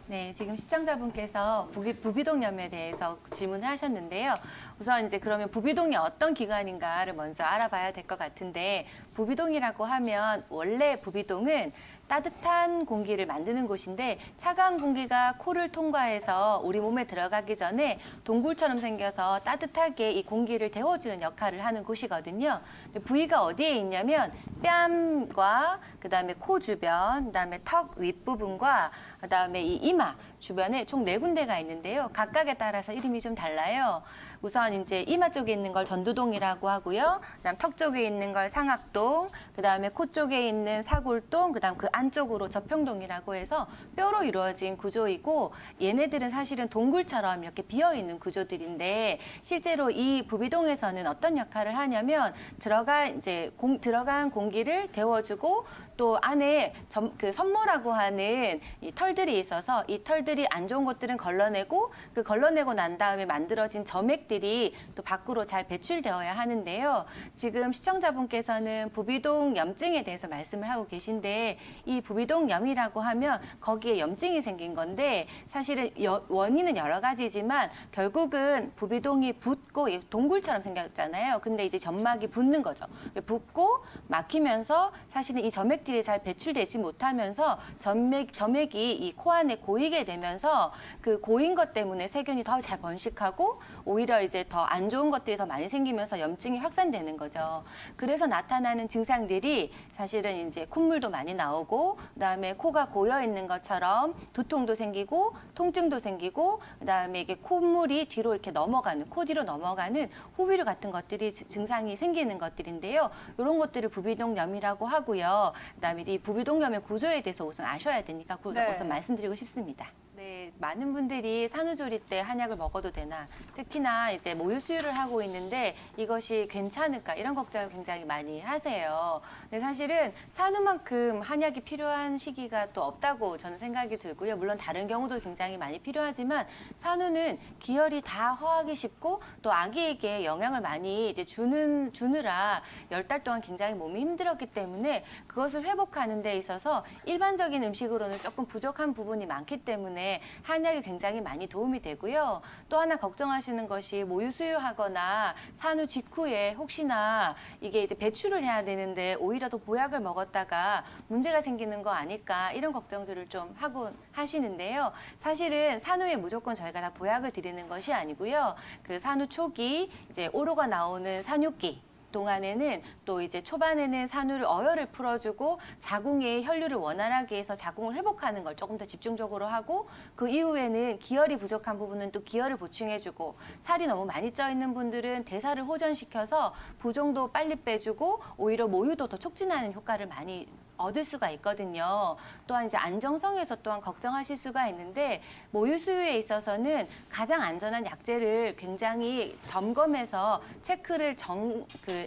네, 지금 시청자분께서 부비동염에 대해서 질문을 하셨는데요. 우선 이제 그러면 부비동이 어떤 기관인가를 먼저 알아봐야 될 것 같은데, 부비동이라고 하면 원래 부비동은 따뜻한 공기를 만드는 곳인데, 차가운 공기가 코를 통과해서 우리 몸에 들어가기 전에 동굴처럼 생겨서 따뜻하게 이 공기를 데워주는 역할을 하는 곳이거든요. 근데 부위가 어디에 있냐면 뺨과 그다음에 코 주변, 그다음에 턱 윗부분과 그다음에 이 이마 주변에 총 4군데가 있는데요. 각각에 따라서 이름이 좀 달라요. 우선 이제 이마 쪽에 있는 걸 전두동이라고 하고요. 그다음 턱 쪽에 있는 걸 상악동, 그다음에 코 쪽에 있는 사골동, 그다음 그 안쪽으로 접평동이라고 해서 뼈로 이루어진 구조이고, 얘네들은 사실은 동굴처럼 이렇게 비어 있는 구조들인데, 실제로 이 부비동에서는 어떤 역할을 하냐면 들어간 공기를 데워주고, 또 안에 그 섬모라고 하는 이 털들이 있어서 이 털들이 안 좋은 것들은 걸러내고, 그 걸러내고 난 다음에 만들어진 점액들이 또 밖으로 잘 배출되어야 하는데요. 지금 시청자분께서는 부비동 염증에 대해서 말씀을 하고 계신데, 이 부비동염이라고 하면 거기에 염증이 생긴 건데, 사실은 원인은 여러 가지지만 결국은 부비동이 붓고 동굴처럼 생겼잖아요. 근데 이제 점막이 붓는 거죠. 붓고 막히면서 사실은 이 점액들이 잘 배출되지 못하면서 점액이 이 코 안에 고이게 되면서, 그 고인 것 때문에 세균이 더 잘 번식하고 오히려 이제 더 안 좋은 것들이 더 많이 생기면서 염증이 확산되는 거죠. 그래서 나타나는 증상들이 사실은 이제 콧물도 많이 나오고, 그다음에 코가 고여 있는 것처럼 두통도 생기고 통증도 생기고, 그다음에 이게 콧물이 뒤로 이렇게 넘어가는, 코 뒤로 넘어가는 호비류 같은 것들이 증상이 생기는 것들인데요. 이런 것들을 부비동염이라고 하고요. 그다음에 이 부비동염의 구조에 대해서 우선 아셔야 되니까 우선 말씀드리고 싶습니다. 네, 많은 분들이 산후조리 때 한약을 먹어도 되나, 특히나 이제 모유 수유를 하고 있는데 이것이 괜찮을까, 이런 걱정을 굉장히 많이 하세요. 근데 사실은 산후만큼 한약이 필요한 시기가 또 없다고 저는 생각이 들고요. 물론 다른 경우도 굉장히 많이 필요하지만 산후는 기혈이 다 허하기 쉽고, 또 아기에게 영향을 많이 이제 주느라 10달 동안 굉장히 몸이 힘들었기 때문에 그것을 회복하는 데 있어서 일반적인 음식으로는 조금 부족한 부분이 많기 때문에 한약이 굉장히 많이 도움이 되고요. 또 하나 걱정하시는 것이, 모유 수유하거나 산후 직후에 혹시나 이게 이제 배출을 해야 되는데 오히려 더 보약을 먹었다가 문제가 생기는 거 아닐까, 이런 걱정들을 좀 하고 하시는데요. 사실은 산후에 무조건 저희가 다 보약을 드리는 것이 아니고요. 그 산후 초기 이제 오로가 나오는 산유기 동안에는 또 이제 초반에는 산후를 어혈을 풀어주고 자궁의 혈류를 원활하게 해서 자궁을 회복하는 걸 조금 더 집중적으로 하고, 그 이후에는 기혈이 부족한 부분은 또 기혈을 보충해주고, 살이 너무 많이 쪄 있는 분들은 대사를 호전시켜서 부종도 빨리 빼주고 오히려 모유도 더 촉진하는 효과를 많이 얻을 수가 있거든요. 또한 이제 안정성에서 또한 걱정하실 수가 있는데, 모유 수유에 있어서는 가장 안전한 약재를 굉장히 점검해서 체크를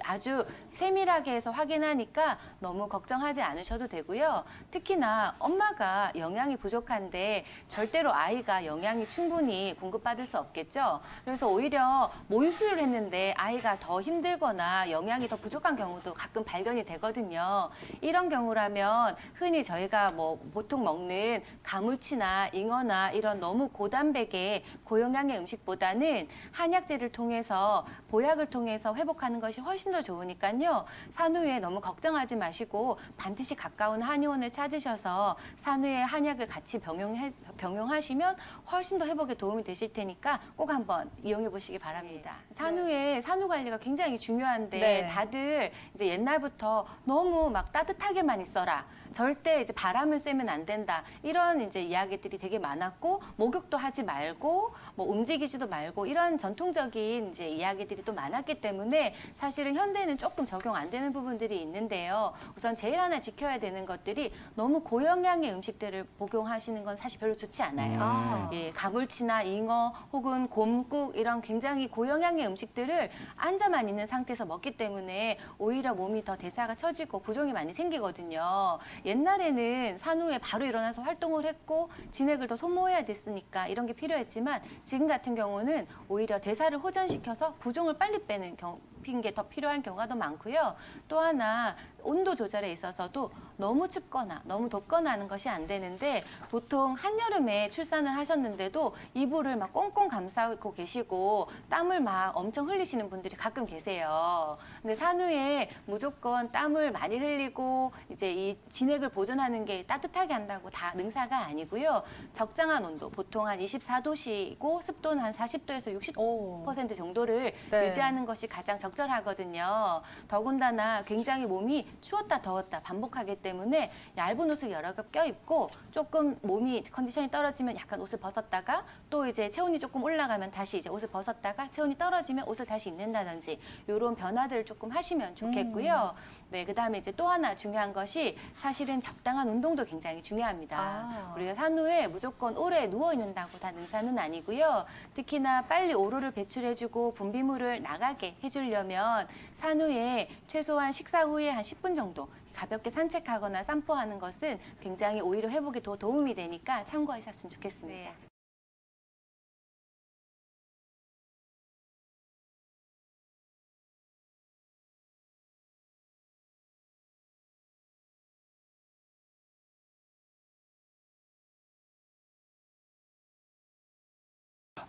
아주 세밀하게 해서 확인하니까 너무 걱정하지 않으셔도 되고요. 특히나 엄마가 영양이 부족한데 절대로 아이가 영양이 충분히 공급받을 수 없겠죠. 그래서 오히려 모유 수유를 했는데 아이가 더 힘들거나 영양이 더 부족한 경우도 가끔 발견이 되거든요. 이런 경우라면 흔히 저희가 뭐 보통 먹는 가물치나 잉어나 이런 너무 고단백의 고영양의 음식보다는 한약재를 통해서, 보약을 통해서 회복하는 것이 훨씬 더 좋으니까요. 산후에 너무 걱정하지 마시고 반드시 가까운 한의원을 찾으셔서 산후에 한약을 같이 병용하시면 훨씬 더 회복에 도움이 되실 테니까 꼭 한번 이용해 보시기 바랍니다. 산후에 산후 관리가 굉장히 중요한데, 다들 이제 옛날부터 너무 막 따뜻하게만 있어라, 절대 이제 바람을 쐬면 안 된다, 이런 이제 이야기들이 되게 많았고, 목욕도 하지 말고 뭐 움직이지도 말고, 이런 전통적인 이제 이야기들이 또 많았기 때문에 사실은 현대는 조금 적용 안 되는 부분들이 있는데요. 우선 제일 하나 지켜야 되는 것들이, 너무 고영양의 음식들을 복용하시는 건 사실 별로 좋지 않아요. 예, 가물치나 잉어 혹은 곰국, 이런 굉장히 고영양의 음식들을 앉아만 있는 상태에서 먹기 때문에 오히려 몸이 더 대사가 처지고 부종이 많이 생기거든요. 옛날에는 산후에 바로 일어나서 활동을 했고 진액을 더 소모해야 됐으니까 이런 게 필요했지만, 지금 같은 경우는 오히려 대사를 호전시켜서 부종을 빨리 빼는 높인 게 더 필요한 경우가 더 많고요. 또 하나 온도 조절에 있어서도 너무 춥거나 너무 덥거나 하는 것이 안 되는데 보통 한여름에 출산을 하셨는데도 이불을 막 꽁꽁 감싸고 계시고 땀을 막 엄청 흘리시는 분들이 가끔 계세요. 근데 산후에 무조건 땀을 많이 흘리고 이제 이 진액을 보존하는 게 따뜻하게 한다고 다 능사가 아니고요. 적당한 온도, 보통 한 24도시고 습도는 한 40도에서 60% 정도를 네. 유지하는 것이 가장 적절하거든요. 더군다나 굉장히 몸이 추웠다 더웠다 반복하기 때문에 얇은 옷을 여러 겹 껴입고 조금 몸이 컨디션이 떨어지면 약간 옷을 벗었다가 또 이제 체온이 조금 올라가면 다시 이제 옷을 벗었다가 체온이 떨어지면 옷을 다시 입는다든지 이런 변화들을 조금 하시면 좋겠고요. 네, 그다음에 이제 또 하나 중요한 것이 사실은 적당한 운동도 굉장히 중요합니다. 우리가 산후에 무조건 오래 누워 있는다고 다 능사는 아니고요. 특히나 빨리 오로를 배출해주고 분비물을 나가게 해주려면 산후에 최소한 식사 후에 한 10분 정도 가볍게 산책하거나散歩하는 것은 굉장히 오히려 회복에 더 도움이 되니까 참고하셨으면 좋겠습니다. 네.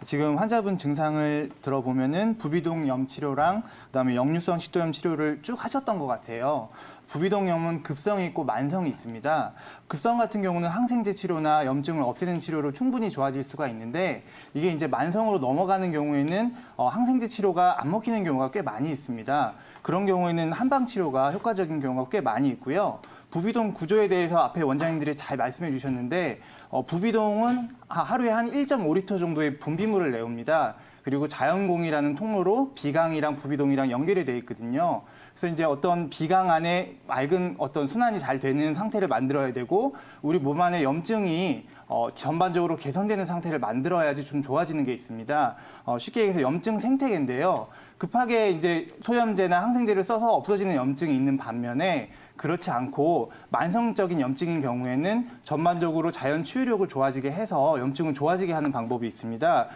지금 환자분 증상을 들어보면은 부비동염 치료랑 그다음에 역류성 식도염 치료를 쭉 하셨던 것 같아요. 부비동염은 급성이 있고 만성이 있습니다. 급성 같은 경우는 항생제 치료나 염증을 없애는 치료로 충분히 좋아질 수가 있는데 이게 이제 만성으로 넘어가는 경우에는 항생제 치료가 안 먹히는 경우가 꽤 많이 있습니다. 그런 경우에는 한방 치료가 효과적인 경우가 꽤 많이 있고요. 부비동 구조에 대해서 앞에 원장님들이 잘 말씀해 주셨는데 부비동은 하루에 한 1.5리터 정도의 분비물을 내옵니다. 그리고 자연공이라는 통로로 비강이랑 부비동이랑 연결이 되어 있거든요. 그래서 이제 어떤 비강 안에 맑은 어떤 순환이 잘 되는 상태를 만들어야 되고 우리 몸 안에 염증이 전반적으로 개선되는 상태를 만들어야지 좀 좋아지는 게 있습니다. 쉽게 얘기해서 염증 생태계인데요. 급하게 이제 소염제나 항생제를 써서 없어지는 염증이 있는 반면에 그렇지 않고 만성적인 염증인 경우에는 전반적으로 자연 치유력을 좋아지게 해서 염증을 좋아지게 하는 방법이 있습니다.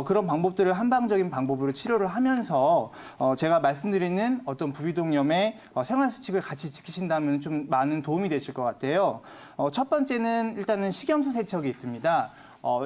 그런 방법들을 한방적인 방법으로 치료를 하면서 제가 말씀드리는 어떤 부비동염의 생활 수칙을 같이 지키신다면 좀 많은 도움이 되실 것 같아요. 첫 번째는 일단은 식염수 세척이 있습니다.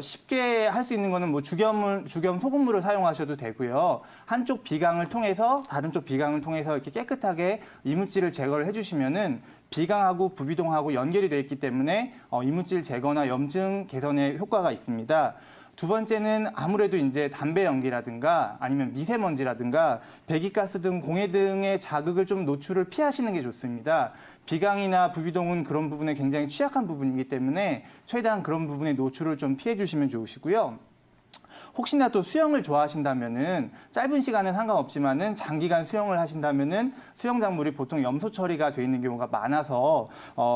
쉽게 할 수 있는 거는 뭐 죽염 소금물을 사용하셔도 되고요. 한쪽 비강을 통해서 다른 쪽 비강을 통해서 이렇게 깨끗하게 이물질을 제거를 해주시면은 비강하고 부비동하고 연결이 되어 있기 때문에 이물질 제거나 염증 개선에 효과가 있습니다. 두 번째는 아무래도 이제 담배 연기라든가 아니면 미세먼지라든가 배기가스 등 공해 등의 자극을 좀 노출을 피하시는 게 좋습니다. 비강이나 부비동은 그런 부분에 굉장히 취약한 부분이기 때문에 최대한 그런 부분의 노출을 좀 피해 주시면 좋으시고요. 혹시나 또 수영을 좋아하신다면은 짧은 시간은 상관없지만은 장기간 수영을 하신다면은 수영장물이 보통 염소 처리가 되어 있는 경우가 많아서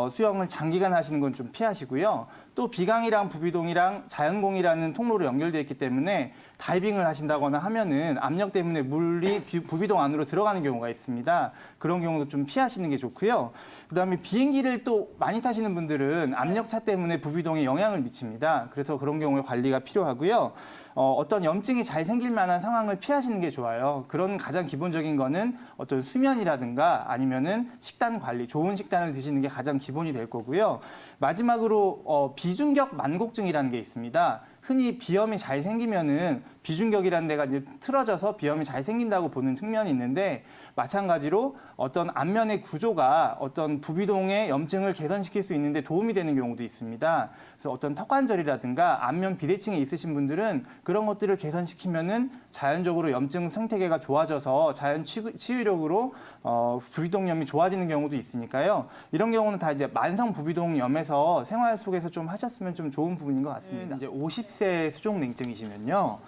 수영을 장기간 하시는 건 좀 피하시고요. 또 비강이랑 부비동이랑 자연공이라는 통로로 연결되어 있기 때문에 다이빙을 하신다거나 하면은 압력 때문에 물이 부비동 안으로 들어가는 경우가 있습니다. 그런 경우도 좀 피하시는 게 좋고요. 그다음에 비행기를 또 많이 타시는 분들은 압력차 때문에 부비동에 영향을 미칩니다. 그래서 그런 경우에 관리가 필요하고요. 어떤 염증이 잘 생길 만한 상황을 피하시는 게 좋아요. 그런 가장 기본적인 거는 어떤 수면이라든가 아니면은 식단 관리, 좋은 식단을 드시는 게 가장 기본이 될 거고요. 마지막으로 비중격 만곡증이라는 게 있습니다. 흔히 비염이 잘 생기면은 비중격이라는 데가 이제 틀어져서 비염이 잘 생긴다고 보는 측면이 있는데 마찬가지로 어떤 안면의 구조가 어떤 부비동의 염증을 개선시킬 수 있는데 도움이 되는 경우도 있습니다. 그래서 어떤 턱관절이라든가 안면 비대칭이 있으신 분들은 그런 것들을 개선시키면은 자연적으로 염증 생태계가 좋아져서 자연 치유력으로 부비동염이 좋아지는 경우도 있으니까요. 이런 경우는 다 이제 만성 부비동염에서 생활 속에서 좀 하셨으면 좀 좋은 부분인 것 같습니다. 이제 50세 수족냉증이시면요.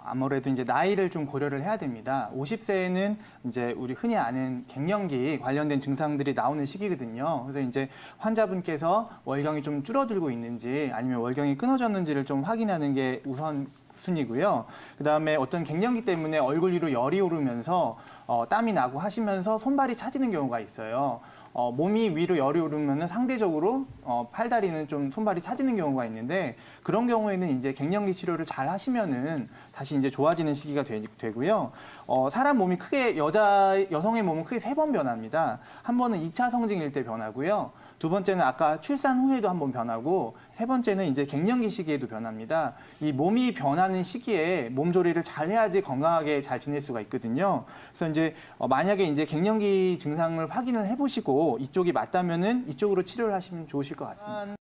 아무래도 이제 나이를 좀 고려를 해야 됩니다. 50세에는 이제 우리 흔히 아는 갱년기 관련된 증상들이 나오는 시기거든요. 그래서 이제 환자분께서 월경이 좀 줄어들고 있는지 아니면 월경이 끊어졌는지를 좀 확인하는 게 우선 순이고요. 그다음에 어떤 갱년기 때문에 얼굴 위로 열이 오르면서 땀이 나고 하시면서 손발이 차지는 경우가 있어요. 몸이 위로 열이 오르면 상대적으로 팔다리는 좀 손발이 차지는 경우가 있는데 그런 경우에는 이제 갱년기 치료를 잘 하시면은 다시 이제 좋아지는 시기가 되고요. 사람 몸이 크게 여성의 몸은 크게 3번 변합니다. 한 번은 2차 성징일 때 변하고요. 두 번째는 아까 출산 후에도 한번 변하고 세 번째는 이제 갱년기 시기에도 변합니다. 이 몸이 변하는 시기에 몸조리를 잘 해야지 건강하게 잘 지낼 수가 있거든요. 그래서 이제 만약에 이제 갱년기 증상을 확인을 해보시고 이쪽이 맞다면은 이쪽으로 치료를 하시면 좋으실 것 같습니다.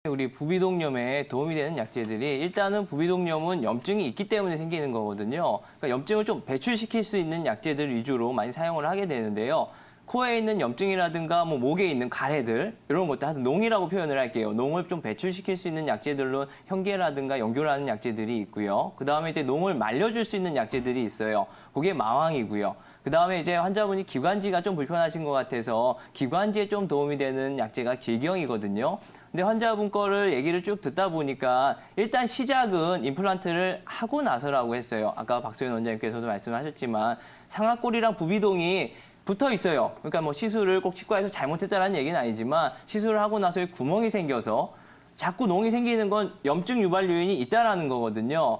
우리 부비동염에 도움이 되는 약재들이 일단은 부비동염은 염증이 있기 때문에 생기는 거거든요. 그러니까 염증을 좀 배출시킬 수 있는 약재들 위주로 많이 사용을 하게 되는데요. 코에 있는 염증이라든가 뭐 목에 있는 가래들 이런 것들 하여튼 농이라고 표현을 할게요. 농을 좀 배출시킬 수 있는 약재들로 현계라든가 연교라는 약재들이 있고요. 그다음에 이제 농을 말려줄 수 있는 약재들이 있어요. 그게 마왕이고요. 그다음에 이제 환자분이 기관지가 좀 불편하신 것 같아서 기관지에 좀 도움이 되는 약재가 길경이거든요. 근데 환자분 거를 얘기를 쭉 듣다 보니까 일단 시작은 임플란트를 하고 나서라고 했어요. 아까 박소연 원장님께서도 말씀하셨지만 상악골이랑 부비동이 붙어 있어요. 그러니까 뭐 시술을 꼭 치과에서 잘못했다는 얘기는 아니지만 시술을 하고 나서 구멍이 생겨서 자꾸 농이 생기는 건 염증 유발 요인이 있다라는 거거든요.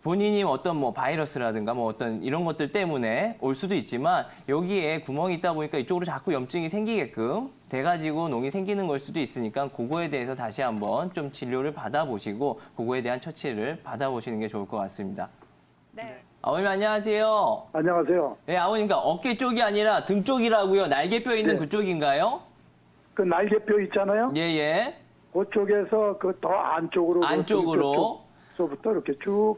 본인이 어떤 뭐 바이러스라든가 뭐 어떤 이런 것들 때문에 올 수도 있지만 여기에 구멍이 있다 보니까 이쪽으로 자꾸 염증이 생기게끔 돼가지고 농이 생기는 걸 수도 있으니까 그거에 대해서 다시 한번 좀 진료를 받아보시고 그거에 대한 처치를 받아보시는 게 좋을 것 같습니다. 네. 아버님 안녕하세요. 안녕하세요. 네, 아버님 그러니까 어깨 쪽이 아니라 등 쪽이라고요. 날개뼈 있는 네. 그쪽인가요? 그 날개뼈 있잖아요. 예, 예. 그쪽에서 그 더 안쪽으로 안쪽으로. 서부터 이렇게 쭉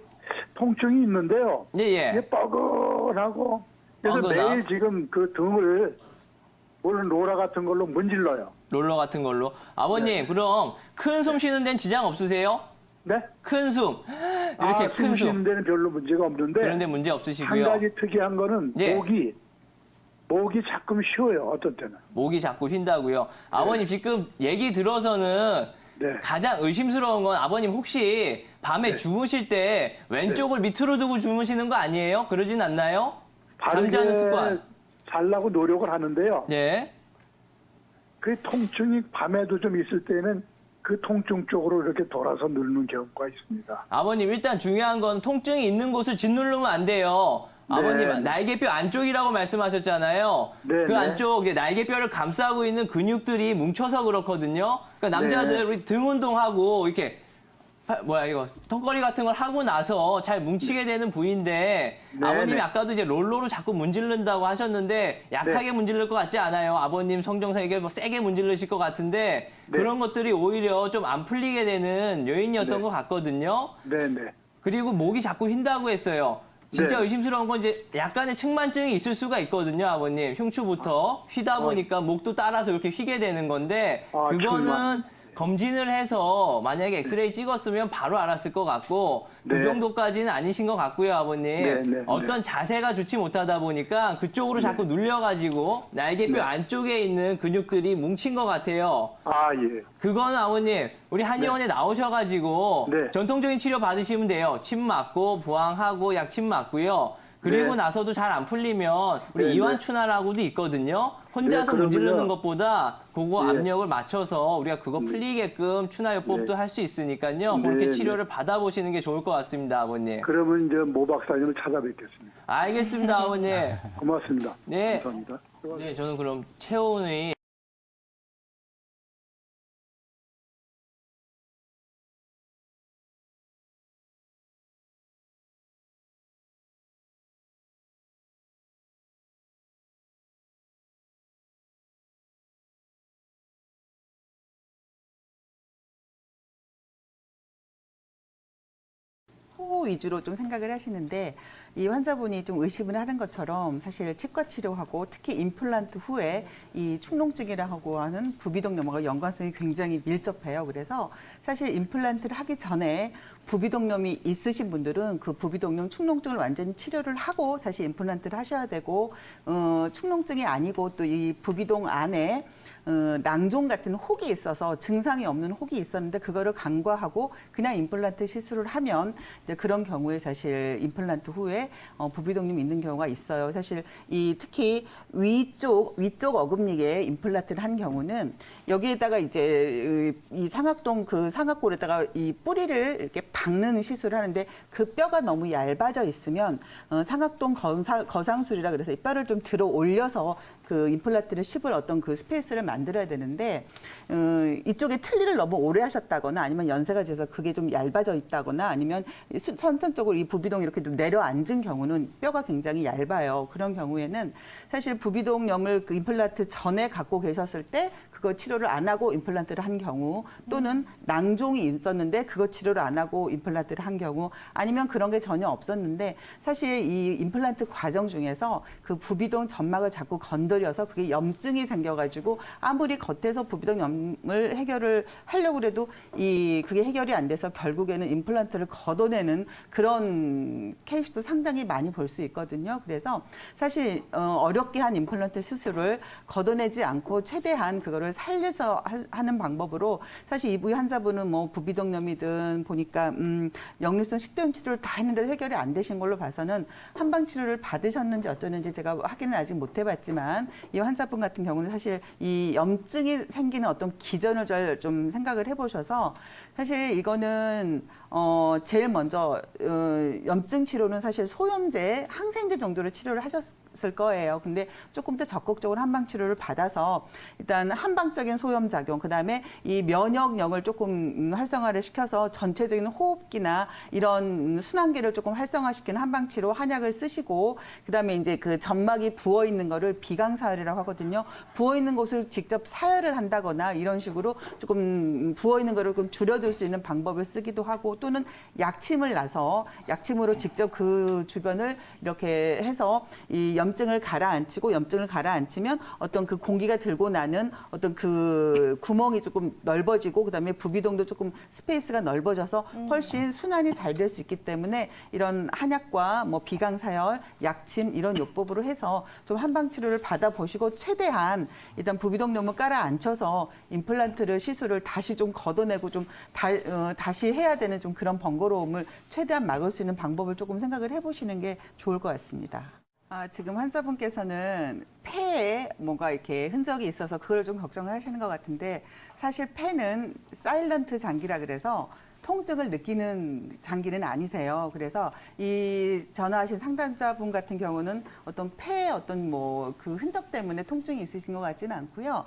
통증이 있는데요. 예, 이게 예. 뻐근하고 그래서 뻐근함? 매일 지금 그 등을 물론 로라 같은 걸로 문질러요. 롤러 같은 걸로. 아버님, 네. 그럼 큰 숨 쉬는 데는 지장 없으세요? 네? 큰 숨. 이렇게 큰 숨 숨. 쉬는 데는 별로 문제가 없는데 그런데 문제 한 없으시고요. 가지 특이한 거는 예. 목이 자꾸 쉬어요. 어떤 때는. 목이 자꾸 휜다고요. 아버님 지금 얘기 들어서는 네. 가장 의심스러운 건 아버님 혹시 밤에 주무실 때 왼쪽을 밑으로 두고 주무시는 거 아니에요? 그러진 않나요? 잠자는 습관. 잘라고 노력을 하는데요. 예. 그 통증이 밤에도 좀 있을 때는 그 통증 쪽으로 이렇게 돌아서 누르는 경우가 있습니다. 아버님 일단 중요한 건 통증이 있는 곳을 짓누르면 안 돼요. 아버님 네. 날개뼈 안쪽이라고 말씀하셨잖아요. 네, 그 네. 안쪽 이제 날개뼈를 감싸고 있는 근육들이 뭉쳐서 그렇거든요. 그러니까 남자들 네. 우리 등 운동하고 이렇게 이거 턱걸이 같은 걸 하고 나서 잘 뭉치게 되는 부위인데 네, 아버님이 네. 아까도 이제 롤러로 자꾸 문지른다고 하셨는데 약하게 문지를 것 같지 않아요. 아버님 성정상에게 뭐 세게 문지르실 것 같은데 네. 그런 것들이 오히려 좀 안 풀리게 되는 요인이었던 네. 것 같거든요. 네네. 그리고 목이 자꾸 휜다고 했어요. 진짜 네. 의심스러운 건 이제 약간의 측만증이 있을 수가 있거든요, 아버님. 흉추부터 휘다 보니까 목도 따라서 이렇게 휘게 되는 건데 아, 그거는 측만. 검진을 해서 만약에 엑스레이 찍었으면 바로 알았을 것 같고 그 네. 정도까지는 아니신 것 같고요, 아버님. 네, 네, 어떤 자세가 좋지 못하다 보니까 그쪽으로 자꾸 눌려가지고 날개뼈 네. 안쪽에 있는 근육들이 뭉친 것 같아요. 아, 예. 그거는 아버님 우리 한의원에 나오셔가지고 네. 전통적인 치료 받으시면 돼요. 침 맞고 부항하고 약 침 맞고요. 그리고 네. 나서도 잘 안 풀리면 우리 네, 이완추나라고도 있거든요. 혼자서 네, 문지르는 그러면요. 것보다 그거 네. 압력을 맞춰서 우리가 그거 풀리게끔 추나요법도 네. 할 수 있으니까요. 네, 그렇게 네. 치료를 받아보시는 게 좋을 것 같습니다, 아버님. 그러면 이제 모 박사님을 찾아뵙겠습니다. 알겠습니다, 아버님. 고맙습니다. 네. 감사합니다. 네, 저는 그럼 체온의 코 위주로 좀 생각을 하시는데 이 환자분이 좀 의심을 하는 것처럼 사실 치과 치료하고 특히 임플란트 후에 이 축농증이라고 하는 부비동 염화가 연관성이 굉장히 밀접해요. 그래서 사실 임플란트를 하기 전에 부비동염이 있으신 분들은 그 부비동염 축농증을 완전히 치료를 하고 사실 임플란트를 하셔야 되고 축농증이 아니고 또 이 부비동 안에 낭종 같은 혹이 있어서 증상이 없는 혹이 있었는데 그거를 간과하고 그냥 임플란트 시술을 하면 이제 그런 경우에 사실 임플란트 후에 부비동염이 있는 경우가 있어요. 사실 이 특히 위쪽 어금니에 임플란트를 한 경우는 여기에다가 이제 이 상악동 그 상악골에다가 이 뿌리를 이렇게 박는 시술을 하는데 그 뼈가 너무 얇아져 있으면 상악동 거상술이라 그래서 이 뼈를 좀 들어 올려서 그 임플란트를 씹을 어떤 그 스페이스를 만들어야 되는데 이쪽에 틀니를 너무 오래 하셨다거나 아니면 연세가 돼서 그게 좀 얇아져 있다거나 아니면 선천적으로 이 부비동이 이렇게 좀 내려앉은 경우는 뼈가 굉장히 얇아요. 그런 경우에는 사실 부비동염을 그 임플란트 전에 갖고 계셨을 때 그거 치료를 안 하고 임플란트를 한 경우 또는 낭종이 있었는데 그거 치료를 안 하고 임플란트를 한 경우 아니면 그런 게 전혀 없었는데 사실 이 임플란트 과정 중에서 그 부비동 점막을 자꾸 건드려서 그게 염증이 생겨가지고 아무리 겉에서 부비동염을 해결을 하려고 해도 그게 해결이 안 돼서 결국에는 임플란트를 걷어내는 그런 케이스도 상당히 많이 볼 수 있거든요. 그래서 사실 어렵게 한 임플란트 수술을 걷어내지 않고 최대한 그거를 살려서 하는 방법으로 사실 이 부위 환자분은 뭐 부비동염이든 보니까 역류성 식도염 치료를 다 했는데 해결이 안 되신 걸로 봐서는 한방 치료를 받으셨는지 어쩌는지 제가 확인을 아직 못 해봤지만 이 환자분 같은 경우는 사실 이 염증이 생기는 어떤 기전을 좀 생각을 해보셔서 사실 이거는 제일 먼저 염증 치료는 사실 소염제, 항생제 정도로 치료를 하셨을 거예요. 근데 조금 더 적극적으로 한방 치료를 받아서 일단 한방적인 소염 작용, 그다음에 이 면역력을 조금 활성화를 시켜서 전체적인 호흡기나 이런 순환기를 조금 활성화시키는 한방 치료 한약을 쓰시고 그다음에 이제 그 점막이 부어 있는 거를 비강사혈이라고 하거든요. 부어 있는 곳을 직접 사혈을 한다거나 이런 식으로 조금 부어 있는 거를 좀 줄여둘 수 있는 방법을 쓰기도 하고 또는 약침을 놔서 약침으로 직접 그 주변을 이렇게 해서 이 염증을 가라앉히고 염증을 가라앉히면 어떤 그 공기가 들고 나는 어떤 그 구멍이 조금 넓어지고 그다음에 부비동도 조금 스페이스가 넓어져서 훨씬 순환이 잘 될 수 있기 때문에 이런 한약과 뭐 비강사혈, 약침 이런 요법으로 해서 좀 한방 치료를 받아보시고 최대한 일단 부비동염을 깔아앉혀서 임플란트를 시술을 다시 좀 걷어내고 좀 다시 해야 되는 좀 그런 번거로움을 최대한 막을 수 있는 방법을 조금 생각을 해보시는 게 좋을 것 같습니다. 지금 환자분께서는 폐에 뭔가 이렇게 흔적이 있어서 그걸 좀 걱정을 하시는 것 같은데 사실 폐는 사일런트 장기라 그래서 통증을 느끼는 장기는 아니세요. 그래서 이 전화하신 상담자분 같은 경우는 어떤 폐에 어떤 뭐 그 흔적 때문에 통증이 있으신 것 같지는 않고요.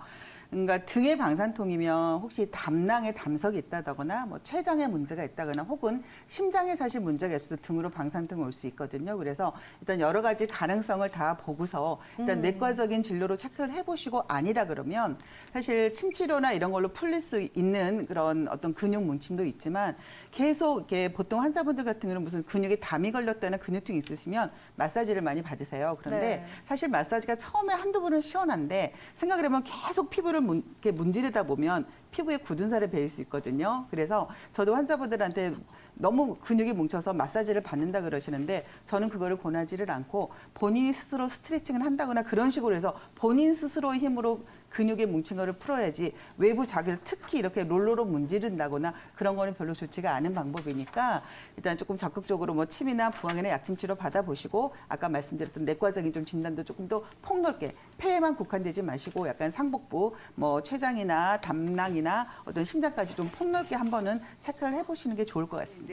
그러니까 등의 방산통이면 혹시 담낭에 담석이 있다거나 뭐 췌장에 문제가 있다거나 혹은 심장에 사실 문제가 있어서 등으로 방산통이 올 수 있거든요. 그래서 일단 여러 가지 가능성을 다 보고서 일단 내과적인 진료로 체크를 해보시고 아니라 그러면 사실 침치료나 이런 걸로 풀릴 수 있는 그런 어떤 근육 뭉침도 있지만 계속 이렇게 보통 환자분들 같은 경우는 무슨 근육에 담이 걸렸다는 근육통이 있으시면 마사지를 많이 받으세요. 그런데 네. 사실 마사지가 처음에 한두 번은 시원한데 생각을 해보면 계속 피부를 이렇게 문지르다 보면 피부에 굳은 살을 배일 수 있거든요. 그래서 저도 환자분들한테 너무 근육이 뭉쳐서 마사지를 받는다 그러시는데 저는 그거를 권하지를 않고 본인이 스스로 스트레칭을 한다거나 그런 식으로 해서 본인 스스로의 힘으로 근육에 뭉친 거를 풀어야지 외부 자극을 특히 이렇게 롤러로 문지른다거나 그런 거는 별로 좋지가 않은 방법이니까 일단 조금 적극적으로 뭐 침이나 부항이나 약침 치료 받아보시고 아까 말씀드렸던 내과적인 좀 진단도 조금 더 폭넓게 폐에만 국한되지 마시고 약간 상복부 뭐 췌장이나 담낭이나 어떤 심장까지 좀 폭넓게 한번은 체크를 해보시는 게 좋을 것 같습니다.